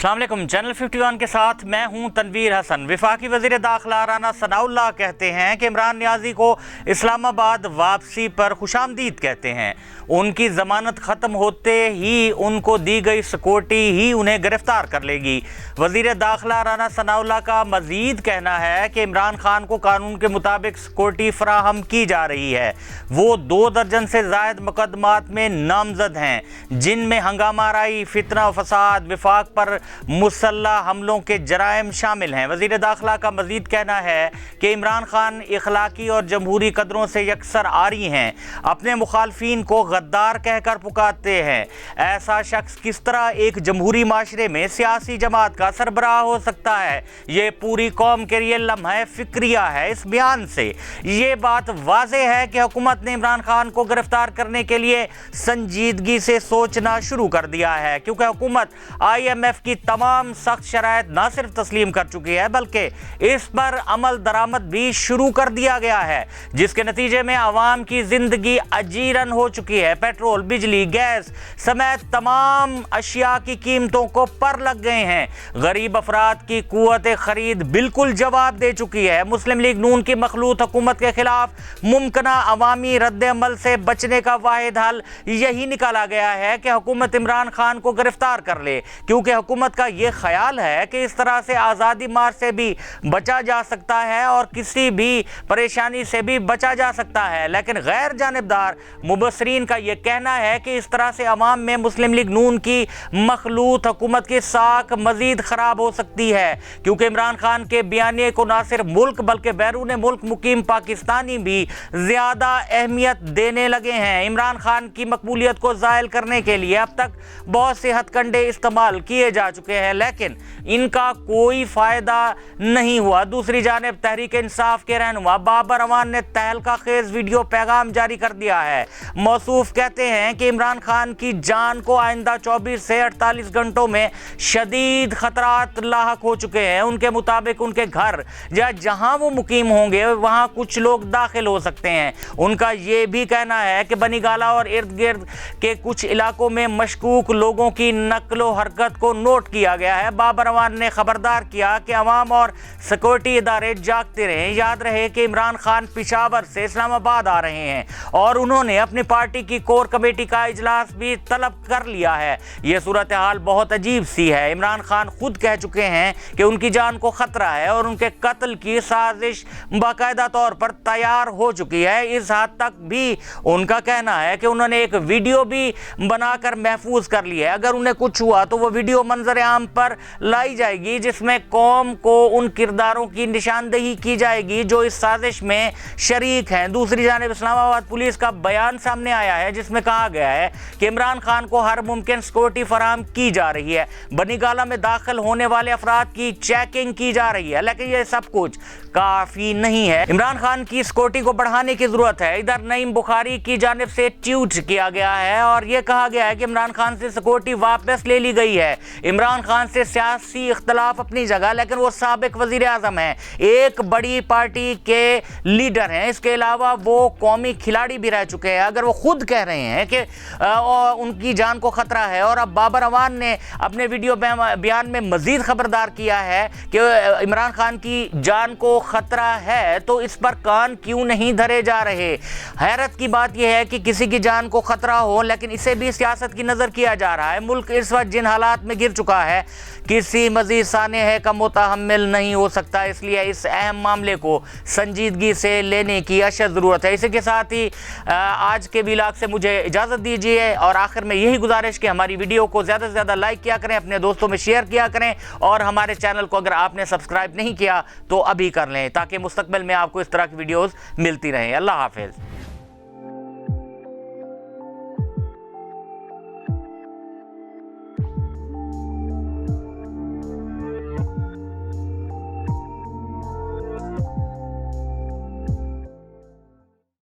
अस्सलाम वालेकुम। चैनल 51 के साथ मैं हूं तनवीर हसन। वफाकी वज़ीर दाखिला राना सनाउल्लाह कहते हैं कि इमरान नियाज़ी को इस्लामाबाद वापसी पर खुशामदीद कहते हैं। उनकी ज़मानत ख़त्म होते ही उनको दी गई सिक्योरिटी ही उन्हें गिरफ्तार कर लेगी। वज़ीर दाखिला राना सनाउल्लाह का मज़ीद कहना है कि इमरान खान को कानून के मुताबिक सिक्योरिटी फराहम की जा रही है। वो 2 दर्जन से ज़ायद मुकदमात में नामजद हैं, जिनमें हंगामा आराई, फितना, फसाद, विफाक पर मुसल्लह हमलों के जराइम शामिल हैं। वज़ीर दाखिला का मज़ीद कहना है कि इमरान खान इखलाकी और जमहूरी कदरों से यकसर आरी हैं, अपने मुखालफीन को गद्दार कहकर पुकारते हैं। ऐसा शख्स किस तरह एक जमहूरी माशरे में सियासी जमात का सरबराह हो सकता है? ये पूरी कौम के लिए लम्हा फिक्रिया है। इस बयान से ये बात वाज़ेह है कि हुकूमत ने इमरान खान को गिरफ्तार करने के लिए संजीदगी से सोचना शुरू कर दिया है, क्योंकि हुकूमत IMF की तमाम सख्त शराइत न सिर्फ तस्लीम कर चुकी है बल्कि इस पर अमल दरामद भी शुरू कर दिया गया है, जिसके नतीजे में आवाम की जिंदगी अजीरन हो चुकी है। पेट्रोल, बिजली, गैस समेत तमाम अशिया की कीमतों को पर लग गए हैं। गरीब अफराद की कुव्वत खरीद बिल्कुल जवाब दे चुकी है। मुस्लिम लीग नून की मखलूत हुकूमत के खिलाफ मुमकिना अवामी रद्द अमल से बचने का वाहिद हल यही निकाला गया है कि हुकूमत इमरान खान को गिरफ्तार कर ले, क्योंकि हुकूमत का यह ख्याल है कि इस तरह से आज़ादी मार से भी बचा जा सकता है और किसी भी परेशानी से भी बचा जा सकता है। लेकिन गैर जानिबदार मुबसरीन का यह कहना है कि इस तरह से अवाम में मुस्लिम लीग नून की मखलूत हुकूमत की साख मजीद खराब हो सकती है, क्योंकि इमरान खान के बयानिए को न सिर्फ मुल्क बल्कि बैरून मुल्क मुकीम पाकिस्तानी भी ज़्यादा अहमियत देने लगे हैं। इमरान खान की मकबूलियत को ज़ायल करने के लिए अब तक बहुत से हथकंडे इस्तेमाल किए जा चुके हैं, लेकिन इनका कोई फ़ायदा नहीं हुआ। दूसरी जानिब तहरीक इंसाफ के रहनुमा बाबर अवान ने तहलका खेज वीडियो पैगाम जारी कर दिया है। मौसूफ कहते हैं कि इमरान खान की जान को आइंदा 24 से 48 घंटों में शदीद खतरात लाहक हो चुके हैं। उनके मुताबिक उनके घर या जहां वो मुकीम होंगे वहां कुछ लोग दाखिल हो सकते हैं। उनका ये भी कहना है कि बनीगाला और इर्द गिर्द के कुछ इलाकों में मशकूक लोगों की नकलो हरकत को नोट किया गया है। बाबर अवान ने खबरदार किया कि अवाम और सिक्योरिटी इदारे जागते रहें। याद रहे कि इमरान खान पेशावर से इस्लामाबाद आ रहे हैं और उन्होंने अपनी पार्टी की कोर कमेटी का इजलास भी तलब कर लिया है। यह सूरत हाल बहुत अजीब सी है। इमरान खान खुद कह चुके हैं कि उनकी जान को खतरा है और उनके कत्ल की साजिश बाकायदा तौर पर तैयार हो चुकी है। इस हद तक भी उनका कहना है कि उन्होंने एक वीडियो भी बनाकर महफूज कर ली है। अगर उन्हें कुछ हुआ तो वो वीडियो मंजर आम पर लाई जाएगी, जिसमें कौम को उन किरदारों की निशानदेही की जाएगी जो इस साजिश में शरीक हैं। दूसरी जानिब इस्लामाबाद पुलिस का बयान सामने आया है, जिसमें कहा गया है कि इमरान खान को हर मुमकिन सिक्योरिटी फराहम की जा रही है। बनीगाला में दाखिल होने वाले अफराद की चेकिंग की जा रही है, लेकिन यह सब कुछ काफी नहीं है। इमरान खान की सिक्योरिटी को बढ़ाने की जरूरत है। इधर नईम बुखारी की जानिब से ट्वीट किया गया है और यह कहा गया है कि इमरान खान से सिक्योरिटी वापस ले ली गई है। इमरान खान से सियासी इख्तलाफ अपनी जगह, लेकिन वो साबिक वजीर आजम है, एक बड़ी पार्टी के लीडर हैं। इसके अलावा वो कौमी खिलाड़ी भी रह चुके हैं। अगर वो खुद कह रहे हैं कि उनकी जान को खतरा है और अब बाबर अवान ने अपने वीडियो बयान में मजीद खबरदार किया है कि इमरान खान की जान को खतरा है, तो इस पर कान क्यों नहीं धरे जा रहे? हैरत की बात यह है कि किसी की जान को खतरा हो, लेकिन इसे भी सियासत की नजर किया जा रहा है। मुल्क इस वक्त जिन हालात में गिर चुका है, किसी मजीद सानेह का मुतहम्मिल नहीं हो सकता। इसलिए इस अहम मामले को संजीदगी से लेने की अशद ज़रूरत है। इसी के साथ ही आज के व्लॉग से मुझे इजाज़त दीजिए और आखिर में यही गुजारिश कि हमारी वीडियो को ज़्यादा से ज़्यादा लाइक किया करें, अपने दोस्तों में शेयर किया करें और हमारे चैनल को अगर आपने सब्सक्राइब नहीं किया तो अभी कर लें, ताकि मुस्तकबिल में आपको इस तरह की वीडियोज़ मिलती रहें। अल्लाह हाफिज़।